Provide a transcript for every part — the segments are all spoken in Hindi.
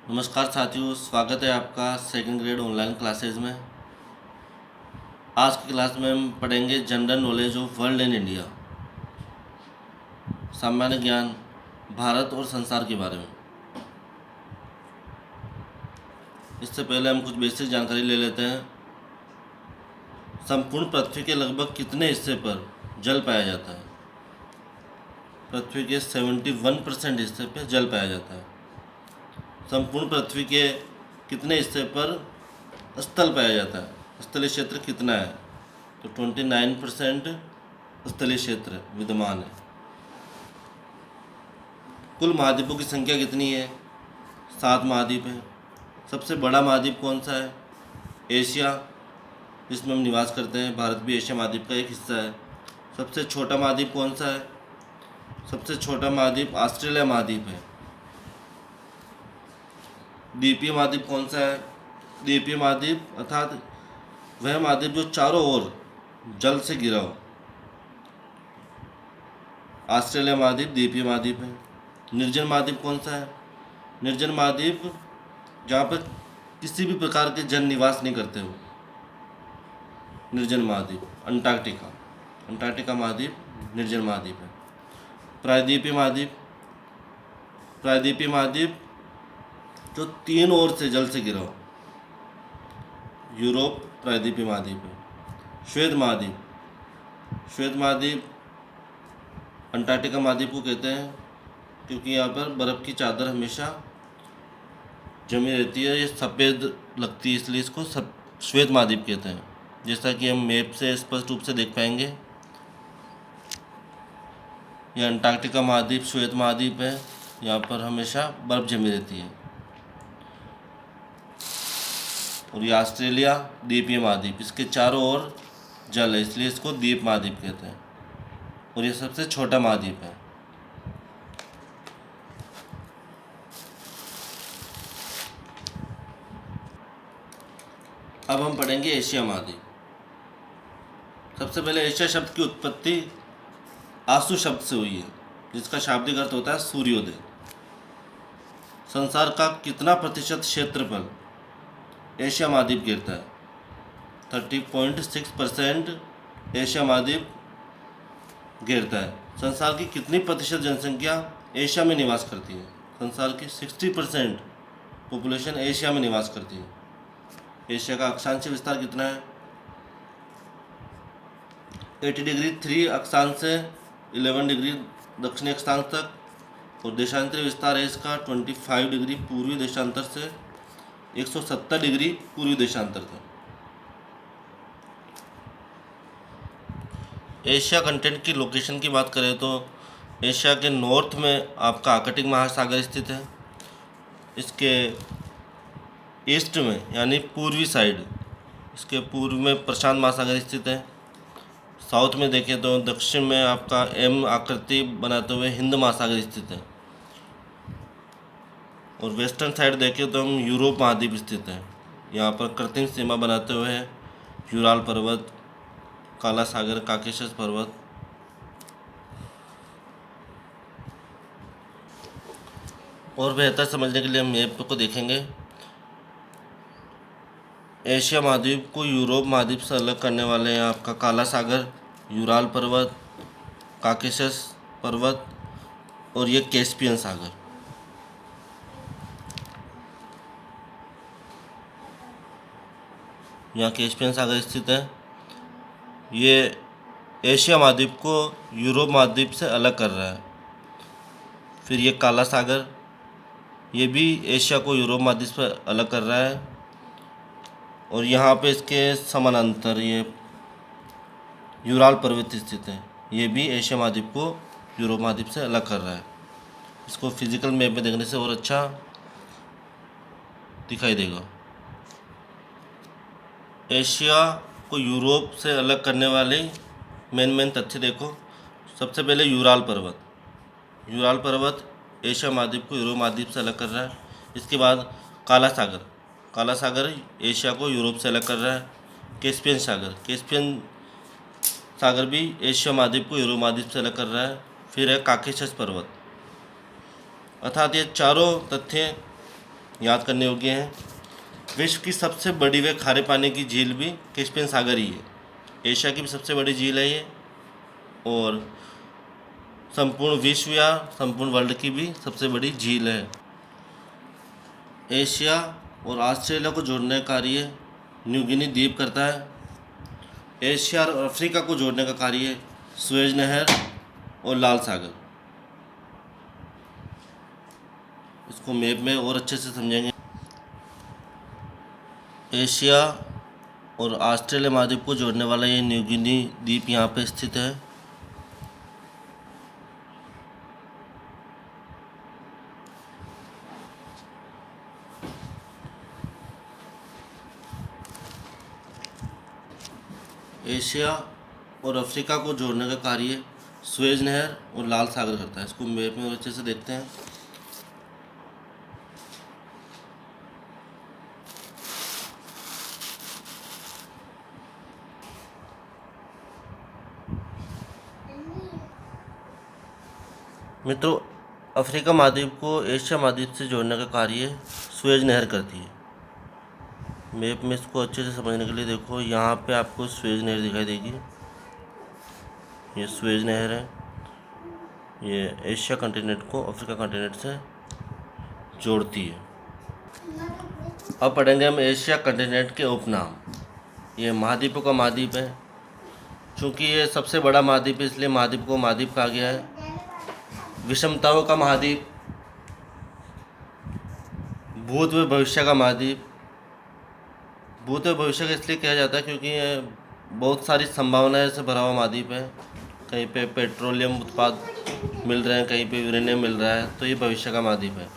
नमस्कार साथियों, स्वागत है आपका सेकंड ग्रेड ऑनलाइन क्लासेस में। आज की क्लास में हम पढ़ेंगे general knowledge of world and India, सामान्य ज्ञान भारत और संसार के बारे में। इससे पहले हम कुछ बेसिक जानकारी ले लेते हैं। संपूर्ण पृथ्वी के लगभग कितने हिस्से पर जल पाया जाता है? पृथ्वी के 71% हिस्से पर जल पाया जाता है। संपूर्ण पृथ्वी के कितने हिस्से पर स्थल पाया जाता है? स्थलीय क्षेत्र कितना है? तो 29% स्थलीय क्षेत्र विद्यमान है। कुल महाद्वीपों की संख्या कितनी है? 7 महाद्वीप है। सबसे बड़ा महाद्वीप कौन सा है? एशिया, जिसमें हम निवास करते हैं। भारत भी एशिया महाद्वीप का एक हिस्सा है। सबसे छोटा महाद्वीप कौन सा है? सबसे छोटा महाद्वीप ऑस्ट्रेलिया महाद्वीप है। द्वीपीय महाद्वीप कौन सा है? द्वीपीय महाद्वीप अर्थात वह महाद्वीप जो चारों ओर जल से घिरा हो। ऑस्ट्रेलिया महाद्वीप द्वीपीय महाद्वीप है। निर्जन महाद्वीप कौन सा है? निर्जन महाद्वीप जहाँ पर किसी भी प्रकार के जन निवास नहीं करते हो। निर्जन महाद्वीप अंटार्कटिका। अंटार्कटिका महाद्वीप निर्जन महाद्वीप है। प्रायद्वीपीय महाद्वीप, प्रायद्वीपीय महाद्वीप जो तीन ओर से जल से घिरा हो। यूरोप प्रायद्वीपीय महाद्वीप है। श्वेत महाद्वीप, श्वेत महाद्वीप अंटार्कटिका महाद्वीप को कहते हैं क्योंकि यहाँ पर बर्फ़ की चादर हमेशा जमी रहती है। ये सफ़ेद लगती है, इसलिए इसको श्वेत महाद्वीप कहते हैं। जैसा कि हम मैप से स्पष्ट रूप से देख पाएंगे, ये अंटार्कटिका महाद्वीप श्वेत महाद्वीप है। यहाँ पर हमेशा बर्फ़ जमी रहती है। और ये ऑस्ट्रेलिया द्वीपीय महाद्वीप, इसके चारों ओर जल है, इसलिए इसको द्वीप महाद्वीप कहते हैं। और ये सबसे छोटा महाद्वीप है। अब हम पढ़ेंगे एशिया महाद्वीप। सबसे पहले एशिया शब्द की उत्पत्ति आसु शब्द से हुई है, जिसका शाब्दिक अर्थ होता है सूर्योदय। संसार का कितना प्रतिशत क्षेत्रफल एशिया महाद्वीप घेरता है? 30.6% एशिया महाद्वीप घेरता है। संसार की कितनी प्रतिशत जनसंख्या एशिया में निवास करती है? संसार की 60% पॉपुलेशन एशिया में निवास करती है। एशिया का अक्षांशीय विस्तार कितना है? 80 डिग्री 3 अक्षांश से 11 डिग्री दक्षिणी अक्षांश तक। और देशांतरीय विस्तार है इसका 25 डिग्री पूर्वी देशांतर से 170 डिग्री पूर्वी देशांतर तक। एशिया कंटेंट की लोकेशन की बात करें तो एशिया के नॉर्थ में आपका आर्कटिक महासागर स्थित है। इसके ईस्ट में यानी पूर्वी साइड, इसके पूर्व में प्रशांत महासागर स्थित है। साउथ में देखें तो दक्षिण में आपका एम आकृति बनाते हुए हिंद महासागर स्थित है। और वेस्टर्न साइड देखें तो हम यूरोप महाद्वीप स्थित है। यहाँ पर कृत्रिम सीमा बनाते हुए यूराल पर्वत, काला सागर, काकेशस पर्वत। और बेहतर समझने के लिए हम मैप को देखेंगे। एशिया महाद्वीप को यूरोप महाद्वीप से अलग करने वाले हैं आपका काला सागर, यूराल पर्वत, काकेशस पर्वत और ये कैस्पियन सागर। यहाँ कैस्पियन सागर स्थित है। ये एशिया महाद्वीप को यूरोप महाद्वीप से अलग कर रहा है। फिर ये काला सागर, ये भी एशिया को यूरोप महाद्वीप से अलग कर रहा है। और यहाँ पे इसके समानांतर ये यूराल पर्वत स्थित है। ये भी एशिया महाद्वीप को यूरोप महाद्वीप से अलग कर रहा है। इसको फिजिकल मैप में देखने से और अच्छा दिखाई देगा। एशिया को यूरोप से अलग करने वाले मेन तथ्य देखो। सबसे पहले यूराल पर्वत, यूराल पर्वत एशिया महाद्वीप को यूरोप महाद्वीप से अलग कर रहा है। इसके बाद काला सागर, काला सागर एशिया को यूरोप से अलग कर रहा है। कैस्पियन सागर, कैस्पियन सागर भी एशिया महाद्वीप को यूरोप महाद्वीप से अलग कर रहा है। फिर है काकेशस पर्वत। अर्थात ये चारों तथ्य याद करने योग्य हैं। विश्व की सबसे बड़ी व खारे पानी की झील भी कैस्पियन सागर ही है। एशिया की भी सबसे बड़ी झील है ये, और संपूर्ण विश्व या संपूर्ण वर्ल्ड की भी सबसे बड़ी झील है। एशिया और ऑस्ट्रेलिया को जोड़ने का कार्य न्यू गिनी द्वीप करता है। एशिया और अफ्रीका को जोड़ने का कार्य सुएज नहर और लाल सागर। इसको मैप में और अच्छे से समझेंगे। एशिया और ऑस्ट्रेलिया महाद्वीप को जोड़ने वाला ये न्यू गिनी द्वीप यहाँ पे स्थित है। एशिया और अफ्रीका को जोड़ने का कार्य सुएज नहर और लाल सागर करता है। इसको मैप में और अच्छे से देखते हैं। मित्रों, अफ्रीका महाद्वीप को एशिया महाद्वीप से जोड़ने का कार्य सुएज नहर करती है। मैप में इसको अच्छे से समझने के लिए देखो, यहाँ पे आपको सुएज नहर दिखाई देगी। ये सुएज नहर है, ये एशिया कॉन्टिनेंट को अफ्रीका कॉन्टिनेंट से जोड़ती है। अब पढ़ेंगे हम एशिया कॉन्टिनेंट के उपनाम। ये महाद्वीपों का महाद्वीप है। चूँकि ये सबसे बड़ा महाद्वीप है इसलिए महाद्वीप को महाद्वीप कहा गया है। विषमताओं का महाद्वीप, भूत व भविष्य का महाद्वीप। भूत व भविष्य का इसलिए कहा जाता है क्योंकि ये बहुत सारी संभावनाएं से भरा हुआ महाद्वीप है। कहीं पे पेट्रोलियम उत्पाद मिल रहे हैं, कहीं पे यूरेनियम मिल रहा है, तो ये भविष्य का महाद्वीप है।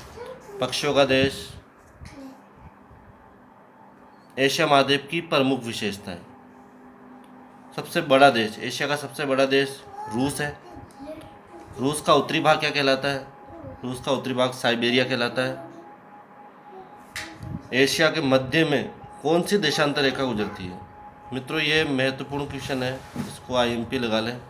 पक्षियों का देश। एशिया महाद्वीप की प्रमुख विशेषताएं। सबसे बड़ा देश, एशिया का सबसे बड़ा देश रूस है। रूस का उत्तरी भाग क्या कहलाता है? रूस का उत्तरी भाग साइबेरिया कहलाता है। एशिया के मध्य में कौन सी देशांतर रेखा गुजरती है? मित्रों, ये महत्वपूर्ण क्वेश्चन है, इसको IMP लगा लें।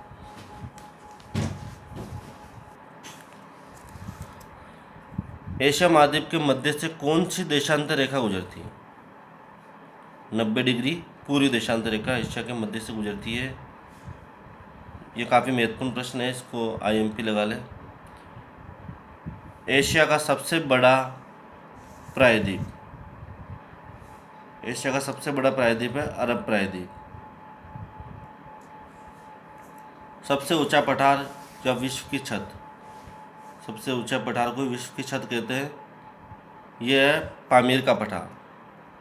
एशिया महाद्वीप के मध्य से कौन सी देशांतर रेखा गुजरती है? 90 डिग्री पूरी देशांतर रेखा एशिया के मध्य से गुजरती है। ये काफ़ी महत्वपूर्ण प्रश्न है, इसको IMP लगा लें। एशिया का सबसे बड़ा प्रायद्वीप। एशिया का सबसे बड़ा प्रायद्वीप है अरब प्रायद्वीप। सबसे ऊंचा पठार या विश्व की छत। सबसे ऊंचा पठार को विश्व की छत कहते हैं। यह है पामीर का पठार।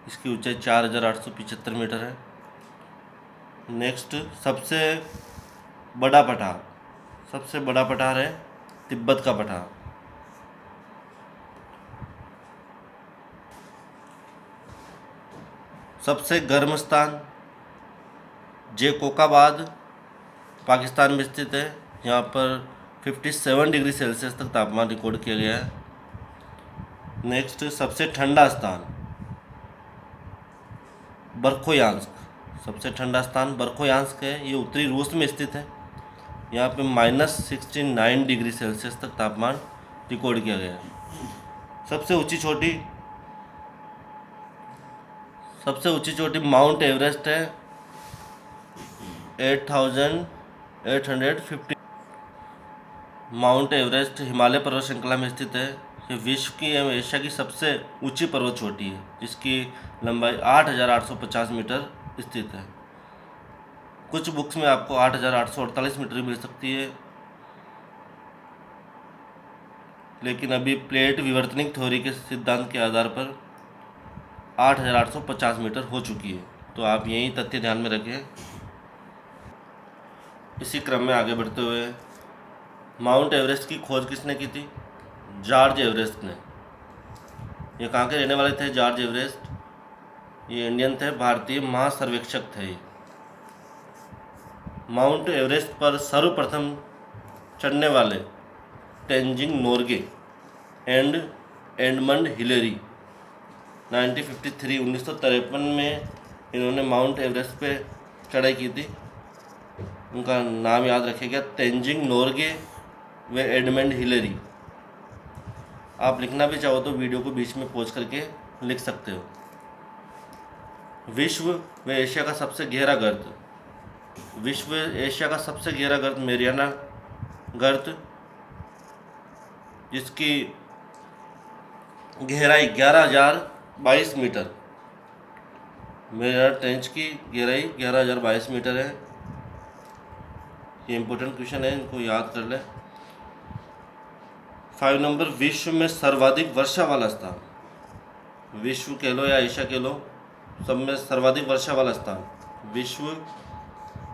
इसकी ऊंचाई 4875 मीटर है। नेक्स्ट, सबसे बड़ा पठार। सबसे बड़ा पठार है तिब्बत का पठार। सबसे गर्म स्थान जेकोकाबाद पाकिस्तान में स्थित है। यहाँ पर 57 डिग्री सेल्सियस तक तापमान रिकॉर्ड किया गया है। नेक्स्ट, सबसे ठंडा स्थान बर्खोयांस्क। सबसे ठंडा स्थान बर्खोयांस्क है। ये उत्तरी रूस में स्थित है। यहाँ पे -69 डिग्री सेल्सियस तक तापमान रिकॉर्ड किया गया है। सबसे ऊंची चोटी माउंट एवरेस्ट है, 8850। माउंट एवरेस्ट हिमालय पर्वत श्रृंखला में स्थित है। ये विश्व की एवं एशिया की सबसे ऊंची पर्वत चोटी है, जिसकी लंबाई 8850 मीटर स्थित है। कुछ बुक्स में आपको 8848 मीटर मिल सकती है, लेकिन अभी प्लेट विवर्तनिक थ्योरी के सिद्धांत के आधार पर 8850 मीटर हो चुकी है। तो आप यही तथ्य ध्यान में रखें। इसी क्रम में आगे बढ़ते हुए, माउंट एवरेस्ट की खोज किसने की थी? जॉर्ज एवरेस्ट ने। ये कहाँ के रहने वाले थे? जॉर्ज एवरेस्ट ये इंडियन थे, भारतीय महासर्वेक्षक थे। माउंट एवरेस्ट पर सर्वप्रथम चढ़ने वाले Tenzing Norgay and Edmund Hillary 1953 में इन्होंने माउंट एवरेस्ट पे चढ़ाई की थी। उनका नाम याद रखिएगा, तेंजिंग नोर्गे व एडमंड हिलेरी। आप लिखना भी चाहो तो वीडियो को बीच में पॉज करके लिख सकते हो। विश्व व एशिया का सबसे गहरा गर्त। विश्व एशिया का सबसे गहरा गर्त मेरियाना गर्त, जिसकी गहराई 11,022 मीटर। मेरियाना ट्रेंच की गहराई 11,022 मीटर है। ये इंपॉर्टेंट क्वेश्चन है, इनको याद कर लें। 5 नंबर, विश्व में सर्वाधिक वर्षा वाला स्थान। विश्व कह लो या एशिया कह लो, सब में सर्वाधिक वर्षा वाला स्थान। विश्व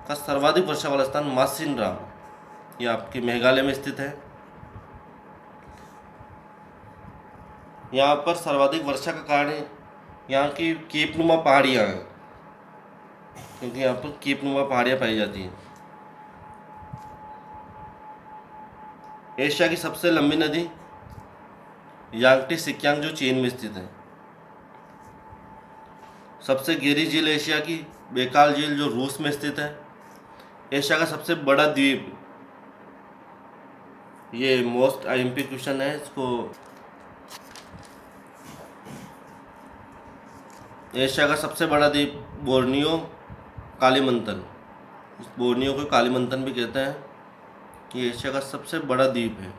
का सर्वाधिक वर्षा वाला स्थान मासिनराम, ये आपके मेघालय में स्थित है। यहाँ पर सर्वाधिक वर्षा का कारण यहाँ की कीपनुमा पहाड़ियाँ हैं, क्योंकि यहाँ पर कीपनुमा पहाड़ियाँ पाई जाती हैं। एशिया की सबसे लंबी नदी यांगटी सिक्यांग, जो चीन में स्थित है। सबसे गहरी झील एशिया की बेकाल झील, जो रूस में स्थित है। एशिया का सबसे बड़ा द्वीप, ये मोस्ट आईएमपी क्वेश्चन है, इसको एशिया का सबसे बड़ा द्वीप बोर्नियो कालीमंतन, बोर्नियो को कालीमंतन भी कहते हैं। ये एशिया का सबसे बड़ा द्वीप है।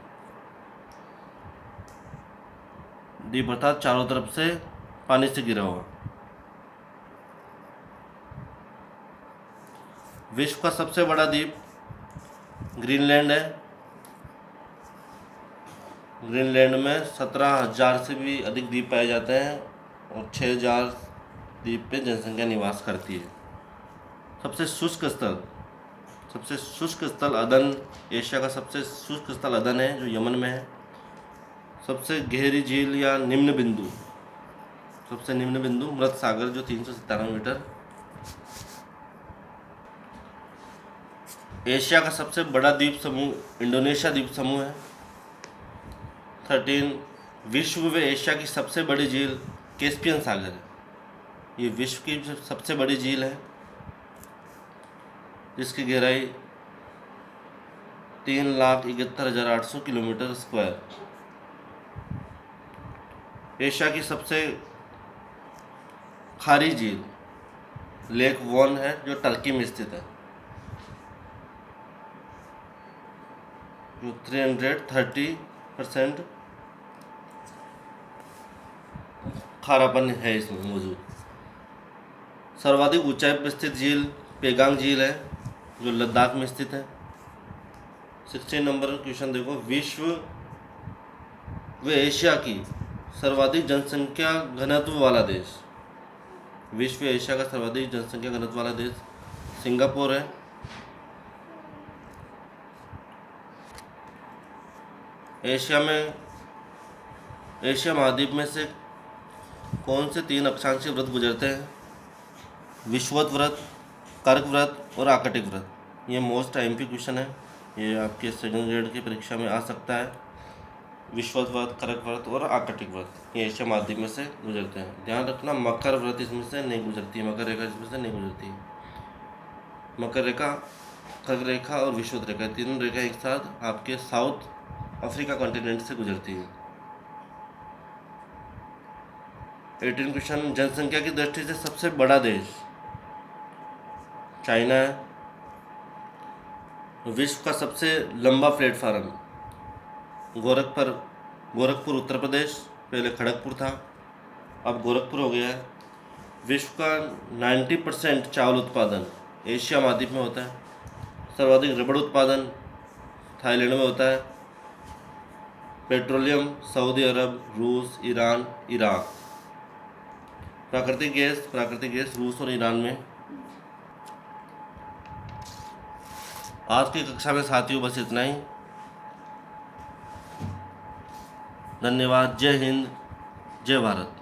द्वीप अर्थात चारों तरफ से पानी से घिरा हुआ। विश्व का सबसे बड़ा द्वीप ग्रीनलैंड है। ग्रीनलैंड में 17,000 से भी अधिक द्वीप पाए जाते हैं और 6,000 द्वीप पे जनसंख्या निवास करती है। सबसे शुष्क स्थल अदन, एशिया का सबसे शुष्क स्थल अदन है, जो यमन में है। सबसे गहरी झील या निम्न बिंदु, सबसे निम्न बिंदु मृत सागर, जो 397 मीटर। एशिया का सबसे बड़ा द्वीप समूह इंडोनेशिया द्वीप समूह है। 13, विश्व व एशिया की सबसे बड़ी झील कैस्पियन सागर है। ये विश्व की सबसे बड़ी झील है, जिसकी गहराई 3,71,800 किलोमीटर स्क्वायर। एशिया की सबसे खारी झील लेक वॉन है, जो टर्की में स्थित है, जो 330% खारापन है इसमें मौजूद। सर्वाधिक ऊंचाई पर स्थित झील पेगांग झील है, जो लद्दाख में स्थित है। 16 नंबर क्वेश्चन देखो, विश्व व एशिया की सर्वाधिक जनसंख्या घनत्व वाला देश। विश्व एशिया का सर्वाधिक जनसंख्या घनत्व वाला देश सिंगापुर है। एशिया महाद्वीप में से कौन से 3 अक्षांशीय व्रत गुजरते हैं? विषुवत व्रत, कर्क व्रत और आकटिक व्रत। ये मोस्ट आईएमपी क्वेश्चन है, ये आपके सेकंड ग्रेड की परीक्षा में आ सकता है। विषुवत व्रत, कर्क व्रत और आकटिक व्रत, ये एशिया महाद्वीप में से गुजरते हैं। ध्यान रखना, मकर व्रत इसमें से नहीं गुजरती है, मकर रेखा इसमें से नहीं गुजरती है। मकर रेखा, कर्क रेखा और विषुवत रेखा, तीनों रेखा एक साथ आपके साउथ अफ्रीका कॉन्टिनेंट से गुजरती है। 18 क्वेश्चन, जनसंख्या की दृष्टि से सबसे बड़ा देश चाइना है। विश्व का सबसे लंबा प्लेटफार्म गोरखपुर उत्तर प्रदेश, पहले खड़गपुर था, अब गोरखपुर हो गया है। विश्व का 90% चावल उत्पादन एशिया महाद्वीप में होता है। सर्वाधिक रबड़ उत्पादन थाईलैंड में होता है। पेट्रोलियम सऊदी अरब, रूस, ईरान, इराक। प्राकृतिक गैस रूस और ईरान में। आज की कक्षा में साथियों बस इतना ही। धन्यवाद। जय हिंद, जय भारत।